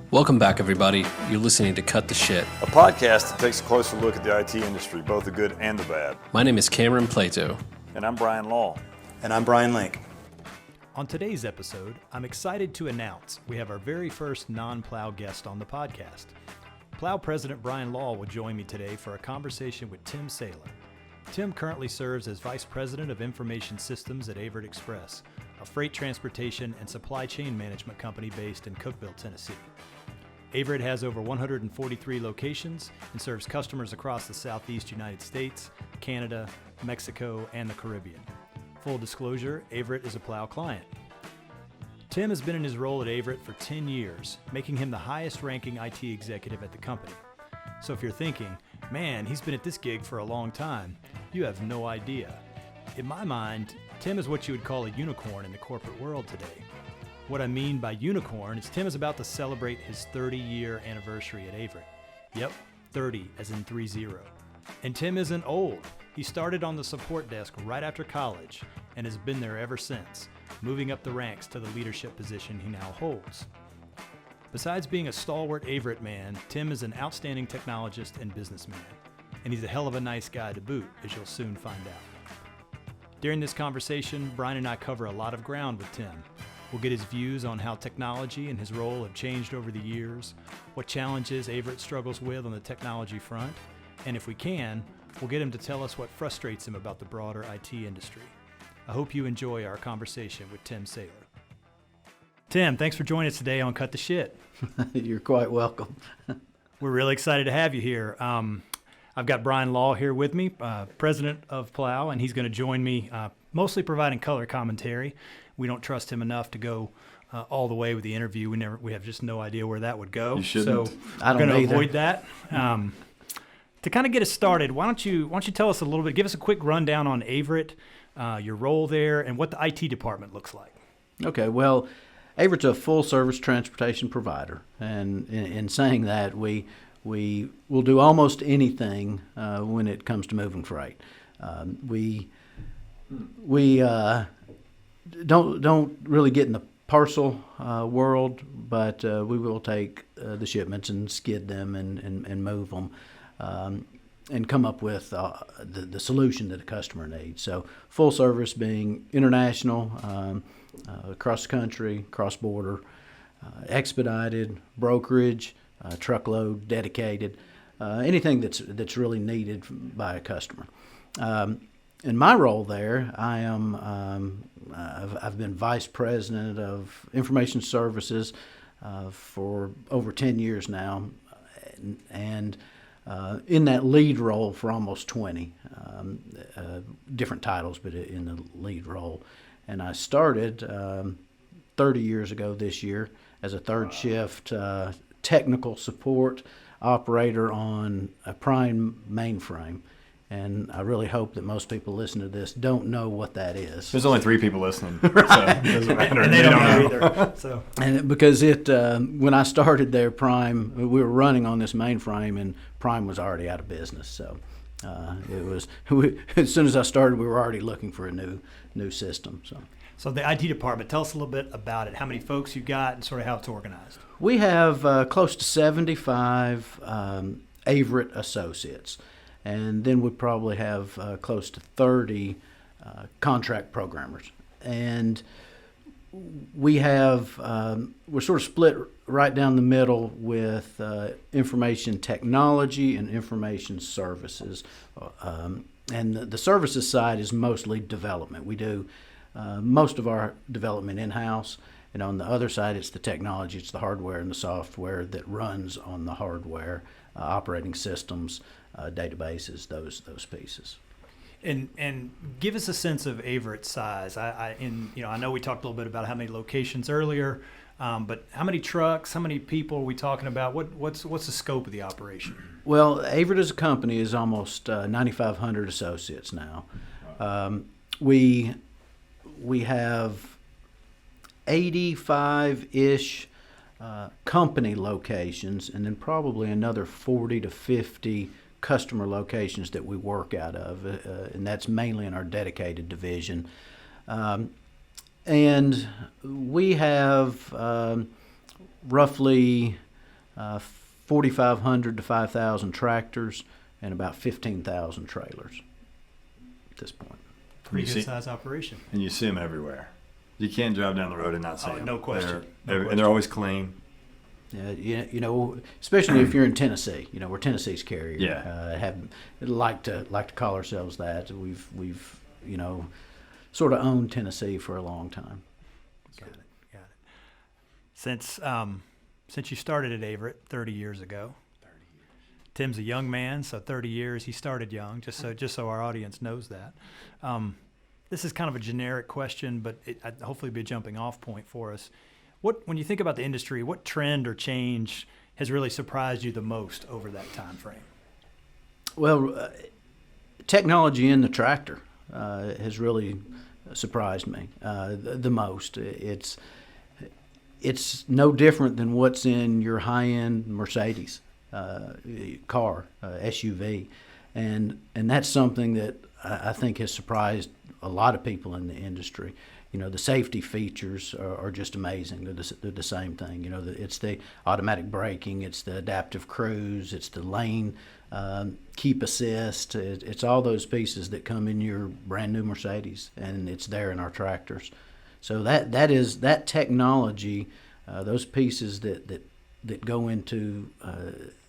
Welcome back, everybody. You're listening to Cut the Shit. A podcast that takes a closer look at the IT industry, both the good and the bad. My name is Cameron Plato. And I'm Bryan Law. And I'm Bryan Link. On today's episode, I'm excited to announce we have our very first non-Plow guest on the podcast. Plow President Bryan Law will join me today for a conversation with Tim Saylor. Tim currently serves as Vice President of Information Systems at Averitt Express, a freight transportation and supply chain management company based in Cookeville, Tennessee. Averitt has over 143 locations and serves customers across the Southeast United States, Canada, Mexico, and the Caribbean. Full disclosure, Averitt is a Plow client. Tim has been in his role at Averitt for 10 years, making him the highest-ranking IT executive at the company. So if you're thinking, man, he's been at this gig for a long time, you have no idea. In my mind, Tim is what you would call a unicorn in the corporate world today. What I mean by unicorn is Tim is about to celebrate his 30-year anniversary at Averitt. Yep, 30 as in 30. And Tim isn't old. He started on the support desk right after college and has been there ever since, moving up the ranks to the leadership position he now holds. Besides being a stalwart Averitt man, Tim is an outstanding technologist and businessman. And he's a hell of a nice guy to boot, as you'll soon find out. During this conversation, Bryan and I cover a lot of ground with Tim. We'll get his views on how technology and his role have changed over the years, what challenges Averitt struggles with on the technology front, and if we can, we'll get him to tell us what frustrates him about the broader IT industry. I hope you enjoy our conversation with Tim Saylor. Tim, thanks for joining us today on Cut the Shit. You're quite welcome. We're really excited to have you here. I've got Bryan Law here with me, president of Plow, and he's going to join me, mostly providing color commentary. We don't trust him enough to go all the way with the interview. We have just no idea where that would go. You shouldn't. So I we're don't going to either. avoid that. To kind of get us started, why don't you tell us a little bit, give us a quick rundown on Averitt, your role there, and what the IT department looks like. Okay, well, Averitt's a full-service transportation provider, and in saying that, we will do almost anything when it comes to moving freight. We don't really get in the parcel world, but we will take the shipments and skid them and move them. And come up with the solution that a customer needs. So full service being international, cross country, cross border, expedited, brokerage, truckload, dedicated, anything that's really needed by a customer. In my role there, I am I've been vice president of information services for over 10 years now, and in that lead role for almost 20, different titles, but in the lead role. And I started 30 years ago this year as a third shift technical support operator on a Prime mainframe. And I really hope that most people listening to this don't know what that is. There's only 3 people listening, so it doesn't matter. And they don't know either. So. And because when I started there, Prime, we were running on this mainframe, and Prime was already out of business. So as soon as I started, we were already looking for a new system. So the IT department, tell us a little bit about it. How many folks you got, and sort of how it's organized. We have close to 75 Averitt associates. And then we probably have close to 30 contract programmers. And we have, we're sort of split right down the middle with information technology and information services. And the services side is mostly development. We do most of our development in-house. And on the other side, it's the technology, it's the hardware and the software that runs on the hardware, operating systems, databases, those pieces. And give us a sense of Averitt's size. I know we talked a little bit about how many locations earlier, but how many trucks, how many people are we talking about? What's the scope of the operation? Well, Averitt as a company is almost 9,500 associates now. We have 85-ish company locations, and then probably another 40 to 50 customer locations that we work out of, and that's mainly in our dedicated division. And we have roughly 4,500 to 5,000 tractors, and about 15,000 trailers at this point. Pretty good size operation. And you see them everywhere. You can't drive down the road and not see them. No question. And they're always clean. You know, especially if you're in Tennessee. You know, we're Tennessee's carrier. Yeah. Have like to call ourselves that. We've you know, sort of owned Tennessee for a long time. Got it. Since you started at Averitt 30 years ago. Tim's a young man, so 30 years. He started young, just so our audience knows that. This is kind of a generic question, but hopefully be a jumping off point for us. When you think about the industry, what trend or change has really surprised you the most over that time frame? Well, technology in the tractor has really surprised me the most. It's no different than what's in your high-end Mercedes car, SUV, and that's something that I think has surprised a lot of people in the industry. You know, the safety features are just amazing. They're the same thing. You know, it's the automatic braking, it's the adaptive cruise, it's the lane keep assist. It's all those pieces that come in your brand new Mercedes, and it's there in our tractors. So that technology, those pieces that go into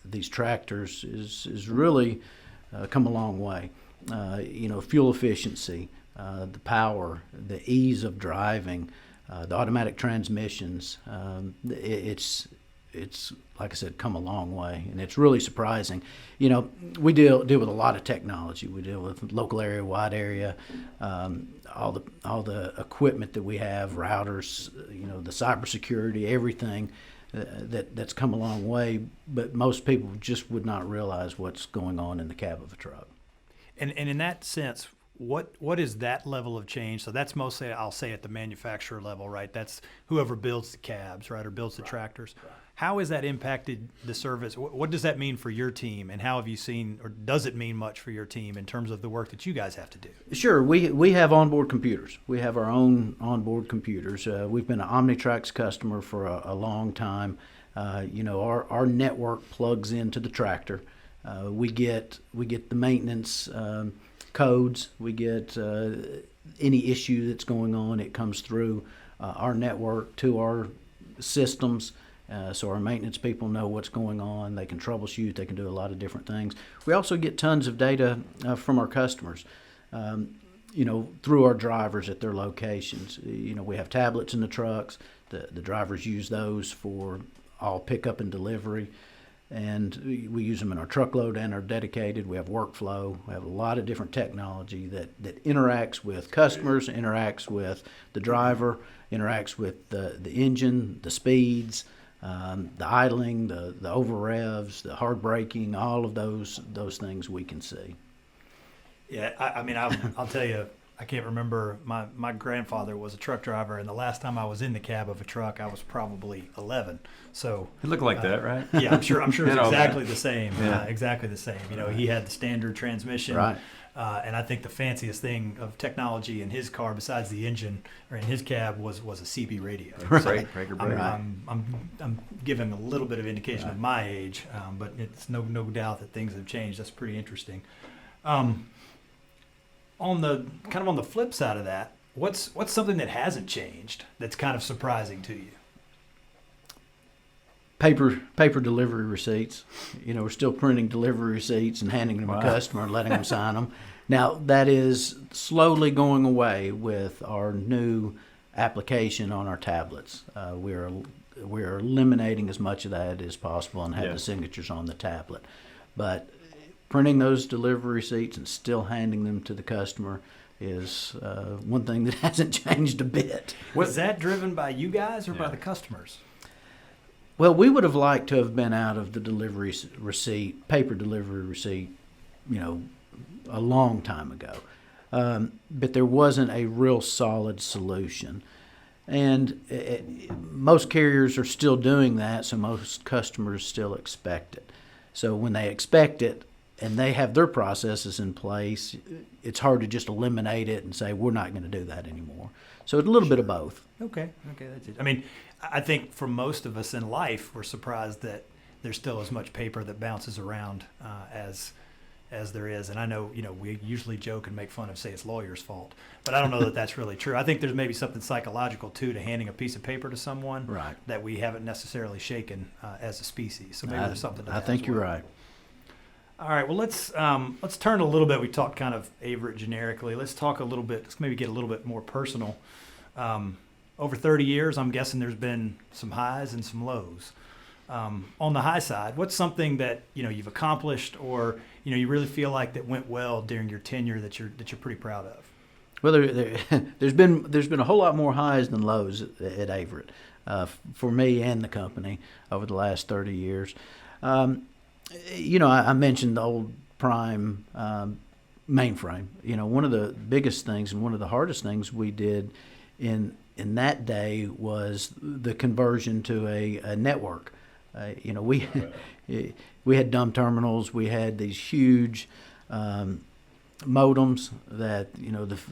these tractors is really come a long way. You know, fuel efficiency, the power, the ease of driving, the automatic transmissions. It's like I said, come a long way, and it's really surprising. You know, we deal with a lot of technology. We deal with local area, wide area, all the equipment that we have, routers. You know, the cybersecurity, everything. That's come a long way, but most people just would not realize what's going on in the cab of a truck. And in that sense, what is that level of change? So that's mostly, I'll say, at the manufacturer level, right? That's whoever builds the cabs, right, or builds the tractors. Right. How has that impacted the service? What does that mean for your team, and how have you seen, or does it mean much for your team in terms of the work that you guys have to do? Sure. We have onboard computers. We have our own onboard computers. We've been an Omnitrax customer for a long time. You know, our network plugs into the tractor. We get the maintenance codes. We get any issue that's going on. It comes through our network to our systems. So our maintenance people know what's going on. They can troubleshoot. They can do a lot of different things. We also get tons of data from our customers, you know, through our drivers at their locations. You know, we have tablets in the trucks. The drivers use those for all pickup and delivery. And we use them in our truckload and our dedicated. We have workflow. We have a lot of different technology that interacts with customers, interacts with the driver, interacts with the engine, the speeds, the idling, the over revs, the hard braking, all of those things we can see. Yeah, I mean, I'll tell you, I can't remember. My grandfather was a truck driver, and the last time I was in the cab of a truck, I was probably 11. So it looked like that, right? Yeah, I'm sure it's exactly the same. Yeah. Exactly the same. You know, he had the standard transmission. Right. And I think the fanciest thing of technology in his car, besides the engine or in his cab, was a CB radio. Right. Breaker. I'm giving a little bit of indication of my age, but it's no doubt that things have changed. That's pretty interesting. On the flip side of that, what's something that hasn't changed that's kind of surprising to you? Paper delivery receipts. You know, we're still printing delivery receipts and handing them to a customer and letting them sign them. Now, that is slowly going away with our new application on our tablets. We're eliminating as much of that as possible and have the signatures on the tablet. But printing those delivery receipts and still handing them to the customer is one thing that hasn't changed a bit. Was that driven by you guys or by the customers? Well, we would have liked to have been out of the paper delivery receipt, you know, a long time ago. But there wasn't a real solid solution. And most carriers are still doing that, so most customers still expect it. So when they expect it and they have their processes in place, it's hard to just eliminate it and say, we're not going to do that anymore. So it's a little bit of both. Okay, that's it. I mean, I think for most of us in life, we're surprised that there's still as much paper that bounces around as there is. And I know, we usually joke and make fun of, say it's lawyers' fault, but I don't know that that's really true. I think there's maybe something psychological too to handing a piece of paper to someone Right. that we haven't necessarily shaken as a species. So maybe there's something to that. I think as you're well. right. All right. Well, let's turn a little bit. We talked kind of Averitt generically. Let's talk a little bit. Let's maybe get a little bit more personal. Over 30 years, I'm guessing there's been some highs and some lows. On the high side, what's something that you've accomplished, or you really feel like that went well during your tenure that you're pretty proud of? Well, there's been a whole lot more highs than lows at Averitt for me and the company over the last 30 years. I mentioned the old Prime mainframe. One of the biggest things and one of the hardest things we did in that day was the conversion to a network. We had dumb terminals. We had these huge modems that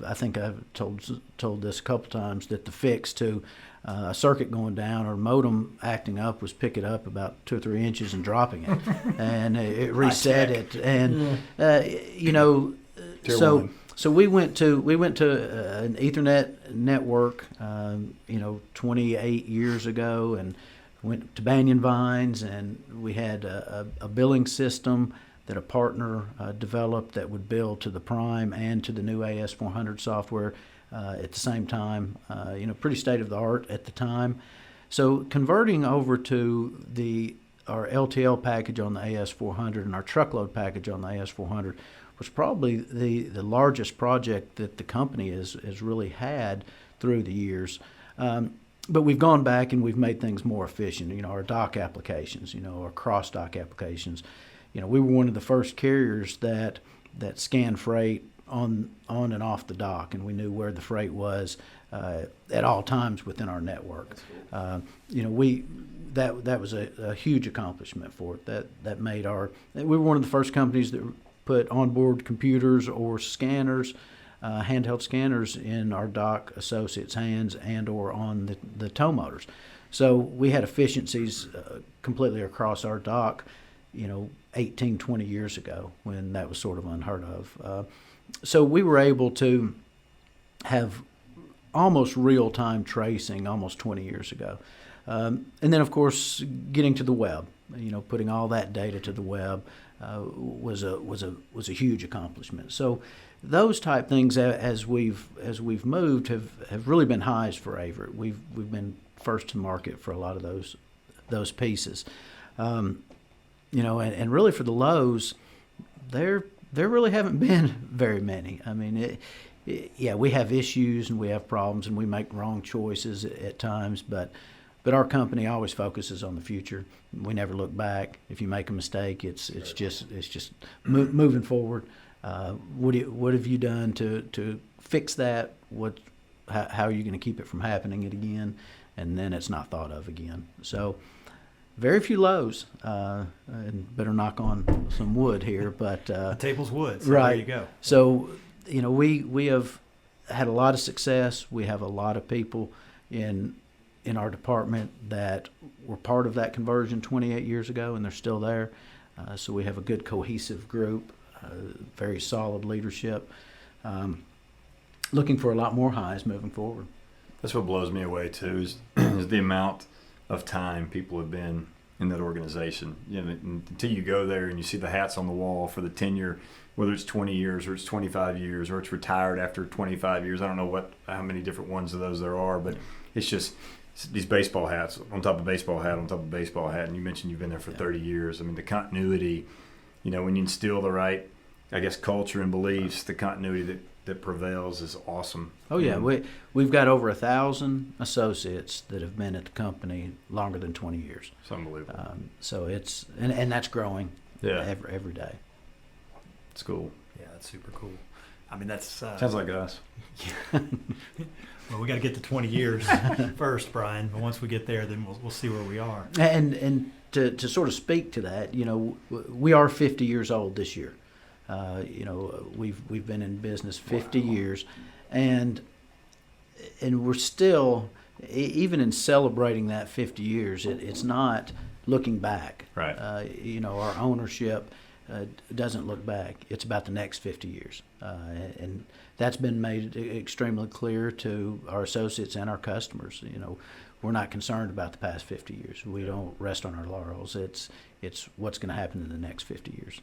I think I've told this a couple times, that the fix to a circuit going down or modem acting up was pick it up about 2 or 3 inches and dropping it, and it reset it, and so we went to an Ethernet network 28 years ago, and went to Banyan Vines, and we had a billing system that a partner developed that would bill to the Prime and to the new AS400 software at the same time. Pretty state of the art at the time. So converting over to our LTL package on the AS400 and our truckload package on the AS400 was probably the largest project that the company has really had through the years. But we've gone back and we've made things more efficient. Our dock applications, our cross dock applications. We were one of the first carriers that scanned freight on and off the dock, and we knew where the freight was at all times within our network. That was a huge accomplishment for it. That made we were one of the first companies that put onboard computers or scanners, handheld scanners, in our dock associates' hands and or on the tow motors. So we had efficiencies completely across our dock, 18, 20 years ago, when that was sort of unheard of. So we were able to have almost real-time tracing almost 20 years ago. And then, of course, getting to the web, putting all that data to the web was a huge accomplishment. So those type things, as we've moved, have really been highs for Averitt. We've been first to market for a lot of those pieces. And really for the lows, there really haven't been very many. I mean, we have issues and we have problems and we make wrong choices at times, but our company always focuses on the future. We never look back. If you make a mistake, it's just moving forward. What have you done to fix that? How are you going to keep it from happening again? And then it's not thought of again. So very few lows, and better knock on some wood here. But the table's wood. So right. There you go. So we have had a lot of success. We have a lot of people in our department that were part of that conversion 28 years ago, and they're still there. So we have a good cohesive group, very solid leadership. Looking for a lot more highs moving forward. That's what blows me away too, is the amount of time people have been in that organization. Until you go there and you see the hats on the wall for the tenure, whether it's 20 years or it's 25 years or it's retired after 25 years. I don't know how many different ones of those there are, but it's just these baseball hats on top of baseball hat on top of baseball hat. And you mentioned you've been there for 30 years. I mean, the continuity, when you instill the right, culture and beliefs, the continuity that prevails is awesome. Oh yeah, we've got over 1,000 associates that have been at the company longer than 20 years. It's unbelievable. So it's and that's growing. Yeah. Every day. It's cool. Yeah, that's super cool. I mean, that's sounds like us. Well, we got to get to 20 years first, Bryan. But once we get there, then we'll see where we are. And to sort of speak to that, we are 50 years old this year. We've been in business 50 years, and we're still, even in celebrating that 50 years, it's not looking back. Right. Our ownership doesn't look back. It's about the next 50 years. And that's been made extremely clear to our associates and our customers. We're not concerned about the past 50 years. We don't rest on our laurels. It's what's going to happen in the next 50 years.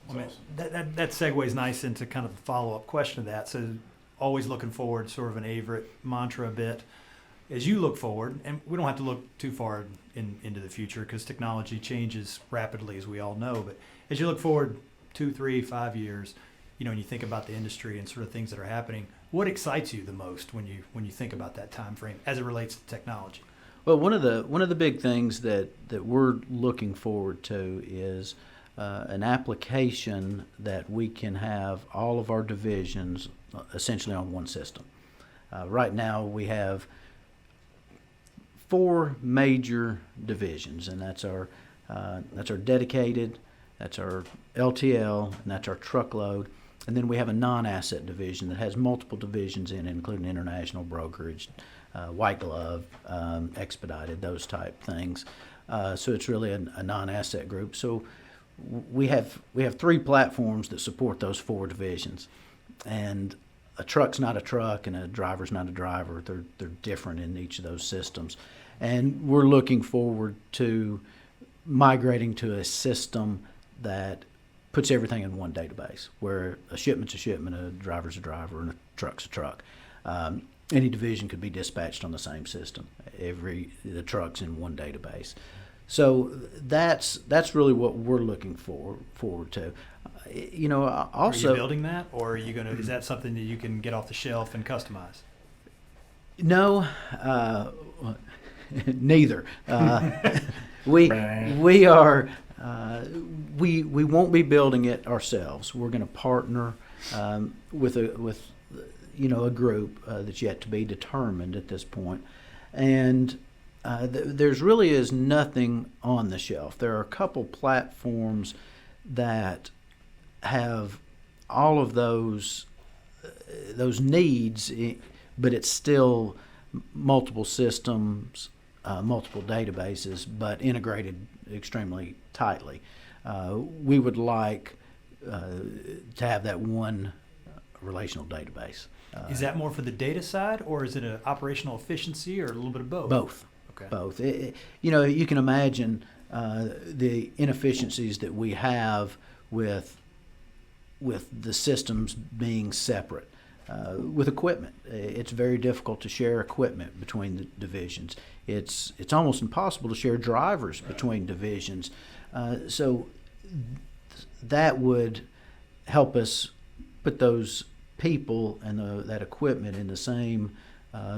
Well, that segues nice into kind of the follow-up question of that. So always looking forward, sort of an Averitt mantra a bit. As you look forward, and we don't have to look too far into the future because technology changes rapidly, as we all know, but as you look forward 2, 3, 5 years, and you think about the industry and sort of things that are happening, what excites you the most when you think about that time frame as it relates to technology? Well, one of the big things that we're looking forward to is an application that we can have all of our divisions essentially on one system. Right now we have 4 major divisions, and that's our dedicated, that's our LTL, and that's our truckload. And then we have a non-asset division that has multiple divisions in it, including international brokerage, white glove, expedited, those type things. So it's really a non-asset group. So we have 3 platforms that support those 4 divisions, and a truck's not a truck and a driver's not a driver. They're different in each of those systems, and we're looking forward to migrating to a system that puts everything in one database, where a shipment's a shipment, a driver's a driver, and a truck's a truck. Any division could be dispatched on the same system. The truck's in one database. So that's really what we're looking forward to. Also, are you building that, or are you gonna? Is that something that you can get off the shelf and customize? No, neither. We are. We won't be building it ourselves. We're going to partner with a group that's yet to be determined at this point, and there's really is nothing on the shelf. There are a couple platforms that have all of those needs, but it's still multiple systems, multiple databases, but integrated extremely tightly. We would like to have that one relational database. Is that more for the data side, or is it an operational efficiency, or a little bit of both? Both. Okay. Both. You can imagine the inefficiencies that we have with the systems being separate. With equipment, it's very difficult to share equipment between the divisions. It's almost impossible to share drivers between divisions. So that would help us put those people and that equipment in the same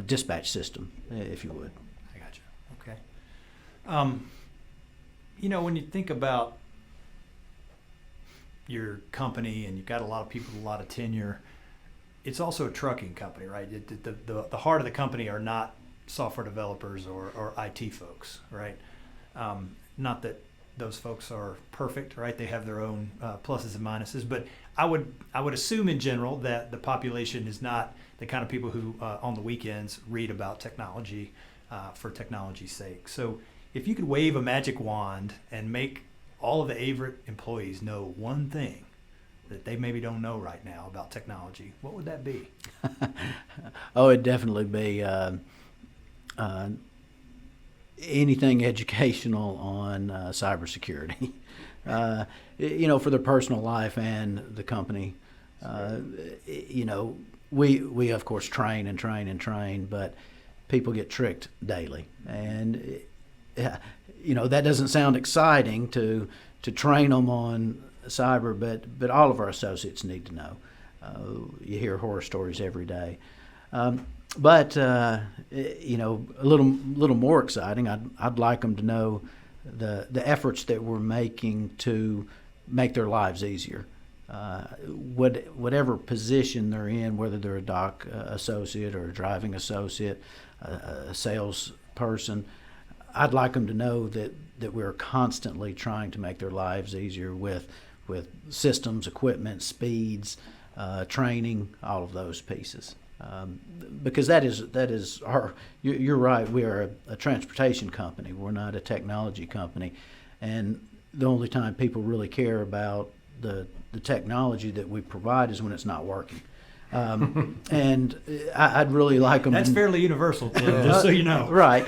dispatch system, if you would. I got you. Okay. When you think about your company and you've got a lot of people with a lot of tenure, it's also a trucking company, right? The heart of the company are not software developers or IT folks, right? Not that those folks are perfect, right? They have their own pluses and minuses, but I would assume in general that the population is not the kind of people who on the weekends read about technology for technology's sake. So if you could wave a magic wand and make all of the Averitt employees know one thing that they maybe don't know right now about technology, what would that be? Oh, it'd definitely be anything educational on cybersecurity. For their personal life and the company. We of course train, but people get tricked daily, and that doesn't sound exciting to train them on cyber, but all of our associates need to know. You hear horror stories every day. But a little more exciting, I'd like them to know the efforts that we're making to make their lives easier. Whatever position they're in, whether they're a dock associate or a driving associate, a sales person, I'd like them to know that we're constantly trying to make their lives easier with systems, equipment, speeds, training, all of those pieces. Because that is our. You're right. We are a transportation company. We're not a technology company, and the only time people really care about the technology that we provide is when it's not working. And I'd really like them. That's fairly universal, Tim, just so you know. Right,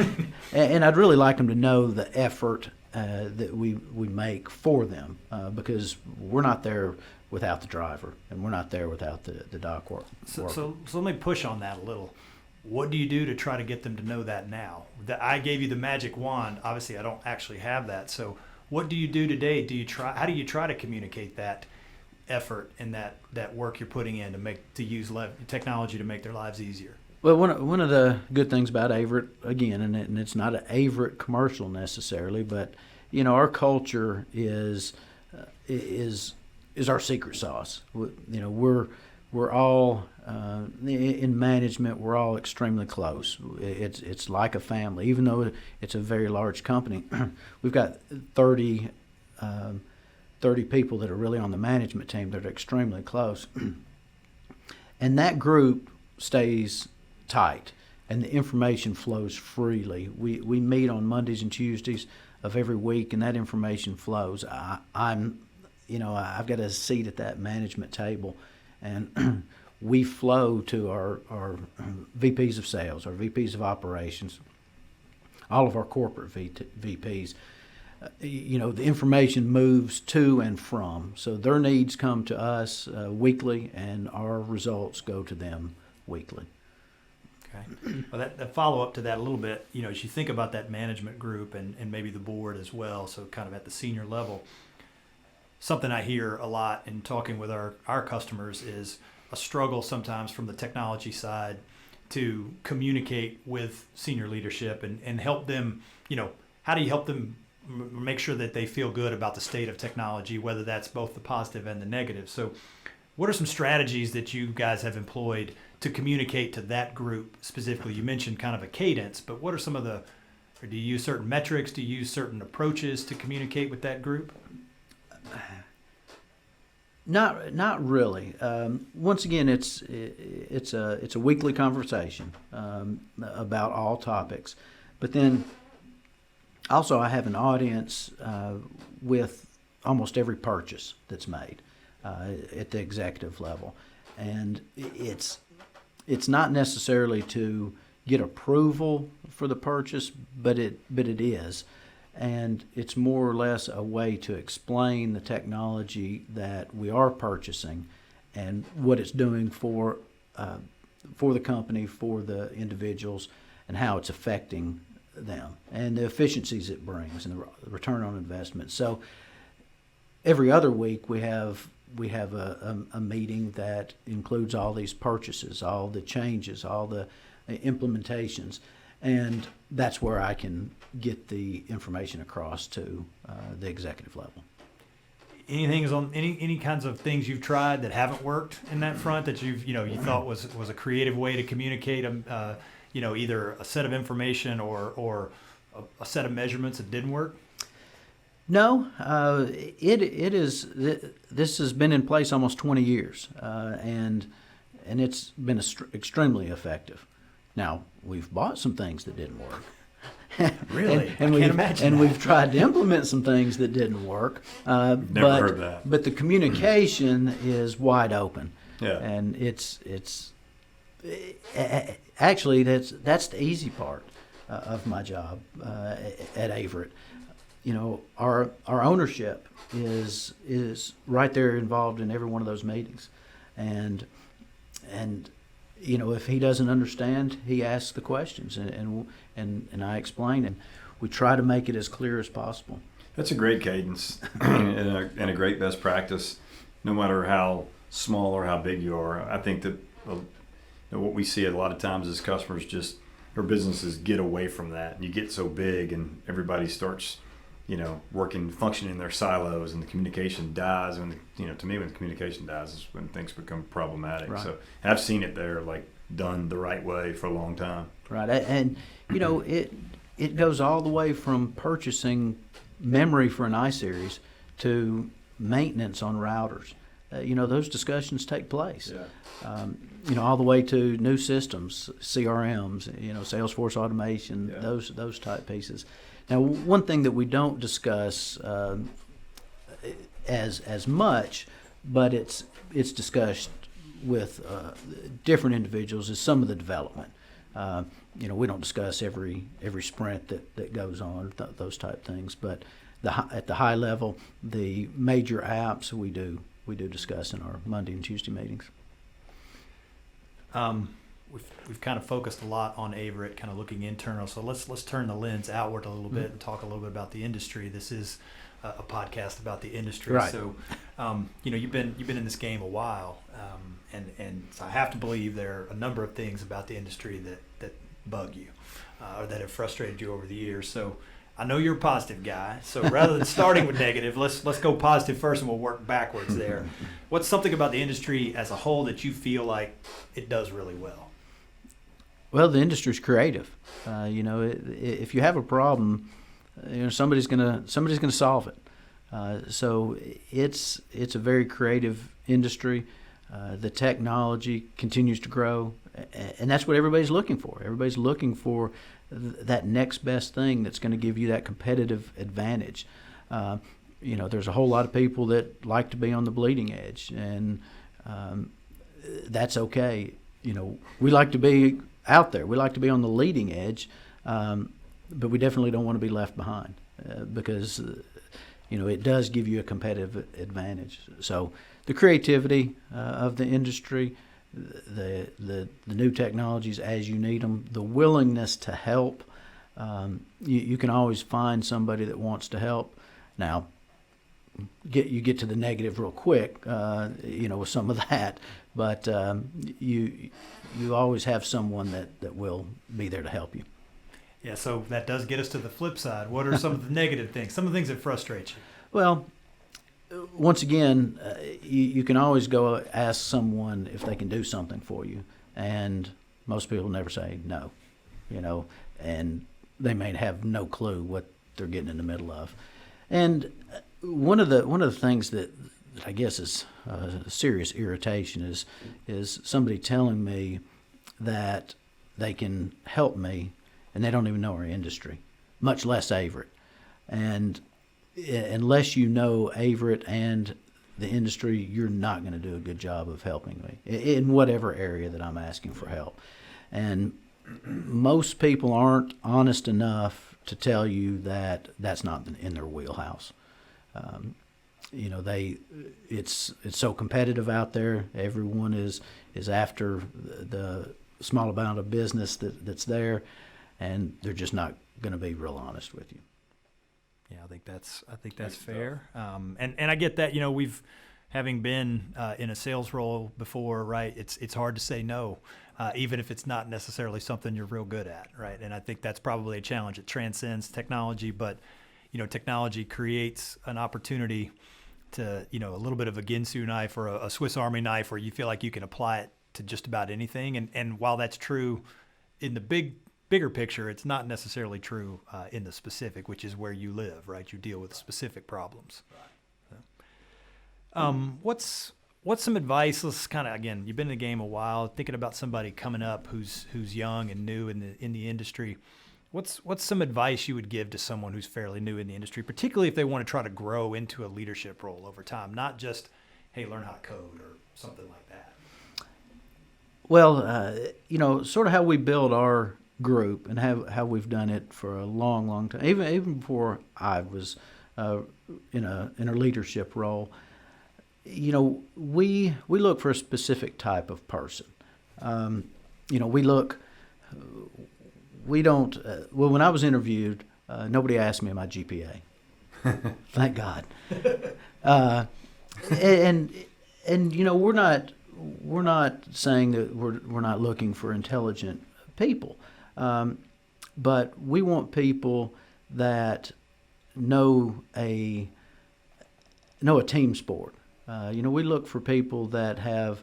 and I'd really like them to know the effort that we make for them, because we're not there without the driver, and we're not there without the dock work. So let me push on that a little. What do you do to try to get them to know that now? I gave you the magic wand. Obviously, I don't actually have that. So what do you do today? How do you try to communicate that effort and that work you're putting in to use technology to make their lives easier? Well, one of the good things about Averitt, again, and it's not an Averitt commercial necessarily, but our culture is our secret sauce. We're all in management. We're all extremely close. It's like a family, even though it's a very large company. We've got 30 people that are really on the management team that are extremely close, and that group stays tight, and the information flows freely. We meet on Mondays and Tuesdays of every week, and that information flows. I've got a seat at that management table, and we flow to our VPs of sales, our VPs of operations, all of our corporate VPs. The information moves to and from, so their needs come to us weekly, and our results go to them weekly. Okay. Well, that follow up to that a little bit, as you think about that management group and maybe the board as well, so kind of at the senior level, something I hear a lot in talking with our customers is a struggle sometimes from the technology side to communicate with senior leadership and help them, how do you help them make sure that they feel good about the state of technology, whether that's both the positive and the negative? So what are some strategies that you guys have employed to communicate to that group specifically? You mentioned kind of a cadence, but what are some of or do you use certain metrics? Do you use certain approaches to communicate with that group? Not really. Once again, it's a weekly conversation about all topics, but then also I have an audience with almost every purchase that's made at the executive level, and it's not necessarily to get approval for the purchase, but it is. And it's more or less a way to explain the technology that we are purchasing and what it's doing for the company, for the individuals, and how it's affecting them, and the efficiencies it brings, and the return on investment. So every other week we have a meeting that includes all these purchases, all the changes, all the implementations, and that's where I can get the information across to the executive level. Anything is on any kinds of things you've tried that haven't worked in that front that you thought was a creative way to communicate either a set of information or a set of measurements that didn't work? No, it is. This has been in place almost 20 years, and it's been extremely effective. Now, we've bought some things that didn't work. Really? I can't imagine. And we've tried to implement some things that didn't work. Never heard that. But the communication is wide open. Yeah. And it's actually that's the easy part of my job at Averitt. Our ownership is right there involved in every one of those meetings, and if he doesn't understand, he asks the questions, and I explain, and we try to make it as clear as possible. That's a great cadence and a great best practice, no matter how small or how big you are. I think that what we see a lot of times is customers or businesses get away from that, and you get so big, and everybody starts functioning in their silos, and the communication dies. To me, when the communication dies is when things become problematic. Right. So I've seen it there, done the right way for a long time. Right, and it goes all the way from purchasing memory for an iSeries to maintenance on routers. those discussions take place. Yeah. All the way to new systems, CRMs, Salesforce automation, Yeah. those type pieces. Now, one thing that we don't discuss as much, but it's discussed with different individuals, is some of the development. We don't discuss every sprint that goes on, those type things, but at the high level, the major apps we do discuss in our Monday and Tuesday meetings. We've kind of focused a lot on Averitt, kind of looking internal. So let's turn the lens outward a little bit and talk a little bit about the industry. This is a podcast about the industry. Right. So, you've been in this game a while, and so I have to believe there are a number of things about the industry that bug you, or that have frustrated you over the years. So I know you're a positive guy. So rather than starting with negative, let's go positive first, and we'll work backwards there. What's something about the industry as a whole that you feel like it does really well? Well, the industry's creative. If you have a problem, somebody's gonna solve it. So it's a very creative industry. The technology continues to grow, and that's what everybody's looking for. Everybody's looking for that next best thing that's going to give you that competitive advantage. There's a whole lot of people that like to be on the bleeding edge, and that's okay. We like to be out there. We like to be on the leading edge, but we definitely don't want to be left behind because it does give you a competitive advantage. So the creativity of the industry, the new technologies as you need them, the willingness to help. You can always find somebody that wants to help. Now, you get to the negative real quick, with some of that, but you always have someone that will be there to help you. Yeah, so that does get us to the flip side. What are some of the negative things, some of the things that frustrate you? Well, once again, you can always go ask someone if they can do something for you, and most people never say no, and they may have no clue what they're getting in the middle of. And one of the things that I guess is a serious irritation is somebody telling me that they can help me, and they don't even know our industry, much less Averitt. And unless you know Averitt and the industry, you're not going to do a good job of helping me in whatever area that I'm asking for help. And most people aren't honest enough to tell you that that's not in their wheelhouse. It's so competitive out there. Everyone is after the small amount of business that's there, and they're just not going to be real honest with you. Yeah, I think that's fair. And I get that. We've having been in a sales role before, right? It's hard to say no, even if it's not necessarily something you're real good at, right? And I think that's probably a challenge. It transcends technology, but technology creates an opportunity to a little bit of a Ginsu knife or a Swiss Army knife, where you feel like you can apply it to just about anything. And while that's true in the bigger picture, it's not necessarily true in the specific, which is where you live, right? You deal with specific problems. What's some advice? Let's kind of, again, you've been in the game a while, thinking about somebody coming up who's young and new in the industry. What's some advice you would give to someone who's fairly new in the industry, particularly if they want to try to grow into a leadership role over time, not just, hey, learn how to code or something like that? Well, sort of how we build our group and how we've done it for a long, long time. Even before I was in a leadership role, we look for a specific type of person. We don't. Well, when I was interviewed, nobody asked me my GPA. Thank God. And we're not saying that we're not looking for intelligent people. But we want people that know a team sport. We look for people that have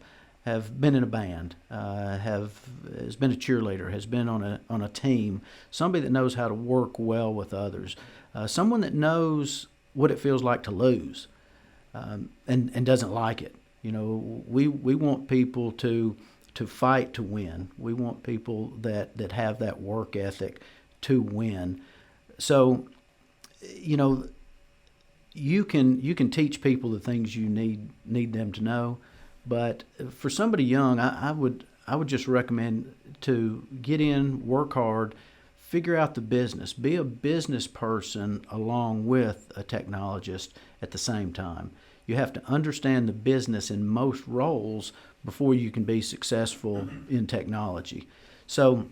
been in a band, has been a cheerleader, has been on a team, somebody that knows how to work well with others, someone that knows what it feels like to lose, and doesn't like it. We want people to fight to win. We want people that have that work ethic to win. So, you can teach people the things you need them to know, but for somebody young, I would just recommend to get in, work hard, figure out the business, be a business person along with a technologist at the same time. You have to understand the business in most roles before you can be successful in technology. So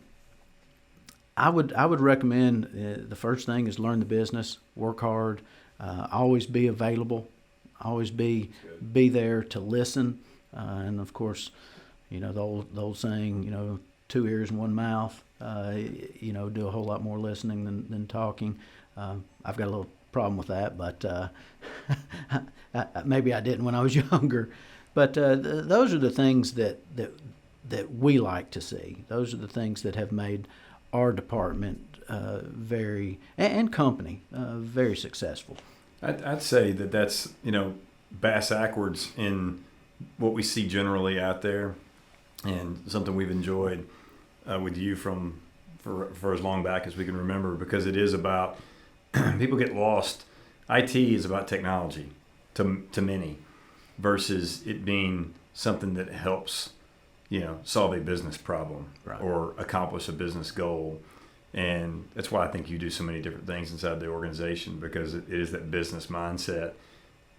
I would recommend the first thing is learn the business, work hard, always be available, always be there to listen, and of course, the old saying, 2 ears and 1 mouth. Do a whole lot more listening than talking. I've got a little problem with that, but maybe I didn't when I was younger. But those are the things that we like to see. Those are the things that have made our department and company very successful. I'd say that's bass backwards in what we see generally out there, and something we've enjoyed with you for as long back as we can remember, because it is about people get lost. IT is about technology to many, versus it being something that helps solve a business problem, right, or accomplish a business goal. And that's why I think you do so many different things inside the organization, because it is that business mindset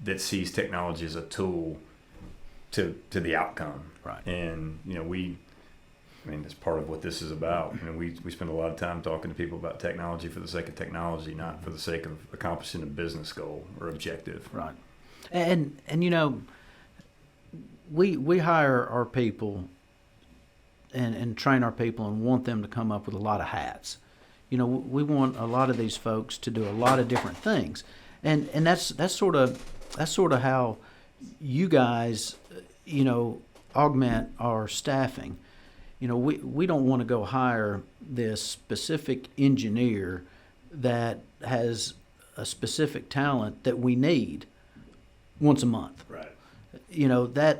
that sees technology as a tool to the outcome. Right. And that's part of what this is about. We spend a lot of time talking to people about technology for the sake of technology, not for the sake of accomplishing a business goal or objective. Right. And we hire our people and train our people and want them to come up with a lot of hats. We want a lot of these folks to do a lot of different things, and that's sort of how you guys augment our staffing. We don't want to go hire this specific engineer that has a specific talent that we need once a month. Right.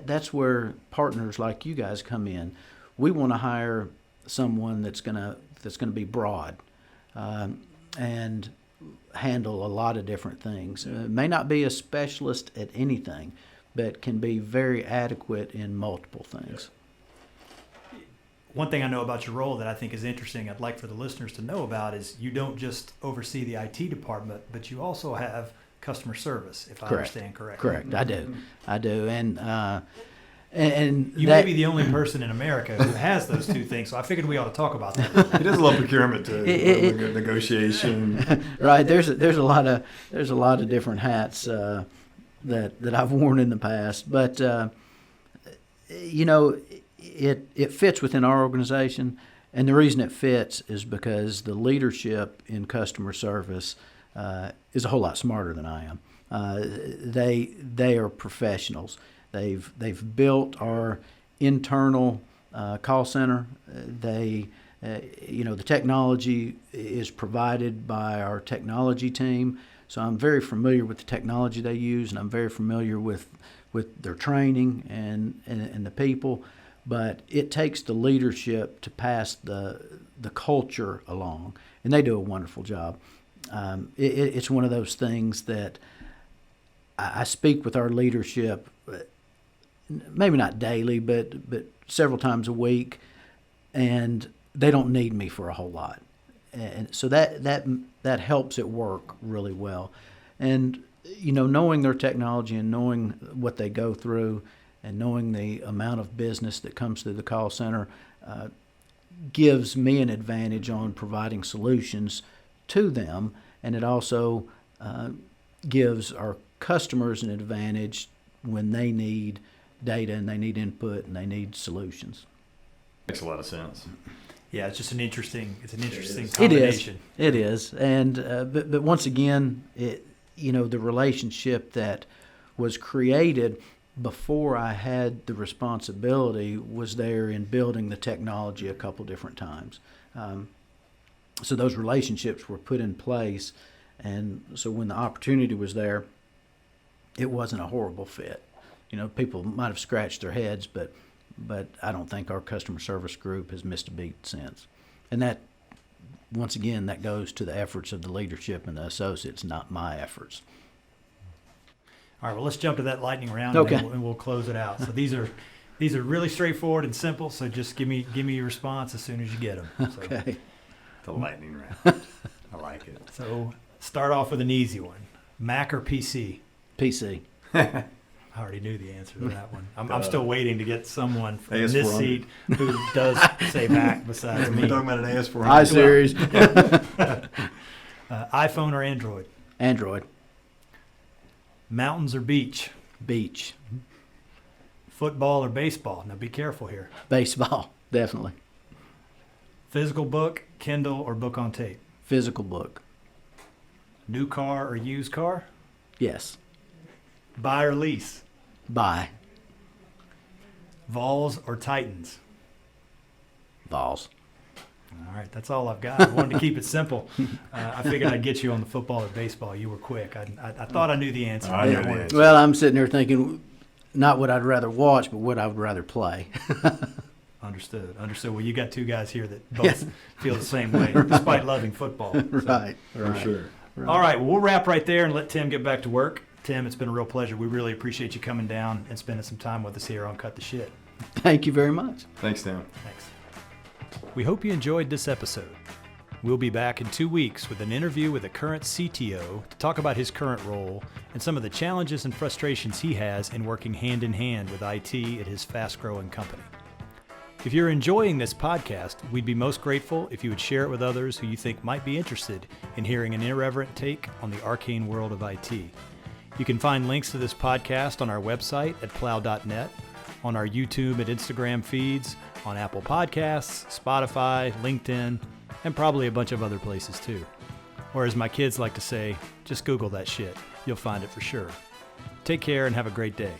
That's where partners like you guys come in. We want to hire someone that's gonna be broad and handle a lot of different things. May not be a specialist at anything, but can be very adequate in multiple things. One thing I know about your role that I think is interesting, I'd like for the listeners to know about, is you don't just oversee the IT department, but you also have customer service, if I understand correctly. Correct, I do, and you may be the only person in America who has those two things, so I figured we ought to talk about that. He does a lot of procurement too, negotiation. Right, there's a lot of different hats that I've worn in the past, but it fits within our organization, and the reason it fits is because the leadership in customer service is a whole lot smarter than I am. They are professionals. They've built our internal call center. The technology is provided by our technology team. So I'm very familiar with the technology they use, and I'm very familiar with their training and the people. But it takes the leadership to pass the culture along, and they do a wonderful job. It's one of those things that I speak with our leadership, maybe not daily, but several times a week, and they don't need me for a whole lot, and so that helps it work really well. And knowing their technology and knowing what they go through and knowing the amount of business that comes through the call center gives me an advantage on providing solutions to them, and it also gives our customers an advantage when they need data and they need input and they need solutions. Makes a lot of sense. Yeah, it's just an interesting combination. It is, and but once again, the relationship that was created before I had the responsibility was there in building the technology a couple different times. So those relationships were put in place, and so when the opportunity was there, it wasn't a horrible fit. people might have scratched their heads, but I don't think our customer service group has missed a beat since. And that, once again, that goes to the efforts of the leadership and the associates, not my efforts. All right, well, let's jump to that lightning round, Okay. and we'll close it out. So these are really straightforward and simple. So just give me your response as soon as you get them. So, Okay. The lightning round. I like it. So start off with an easy one: Mac or PC? PC. I already knew the answer to that one. I'm still waiting to get someone from AS400. this seat who does say Mac besides We're me. talking about an AS400. iSeries. iPhone or Android? Android. Mountains or beach? Beach. Football or baseball? Now be careful here. Baseball. Definitely. Physical book, Kindle, or book on tape? Physical book. New car or used car? Yes. Buy or lease? Buy. Vols or Titans? Vols. All right, that's all I've got. I wanted to keep it simple. I figured I'd get you on the football or baseball. You were quick. I thought I knew the answer. I knew the answer. Well, I'm sitting there thinking, not what I'd rather watch, but what I would rather play. Understood. Well, you got two guys here that both feel the same way, despite loving football. So. Right. For sure. All right, well, we'll wrap right there and let Tim get back to work. Tim, it's been a real pleasure. We really appreciate you coming down and spending some time with us here on Cut the Shit. Thank you very much. Thanks, Tim. Thanks. We hope you enjoyed this episode. We'll be back in 2 weeks with an interview with a current CTO to talk about his current role and some of the challenges and frustrations he has in working hand in hand with IT at his fast-growing company. If you're enjoying this podcast, we'd be most grateful if you would share it with others who you think might be interested in hearing an irreverent take on the arcane world of IT. You can find links to this podcast on our website at plow.net, on our YouTube and Instagram feeds, on Apple Podcasts, Spotify, LinkedIn, and probably a bunch of other places too. Or as my kids like to say, just Google that shit. You'll find it for sure. Take care and have a great day.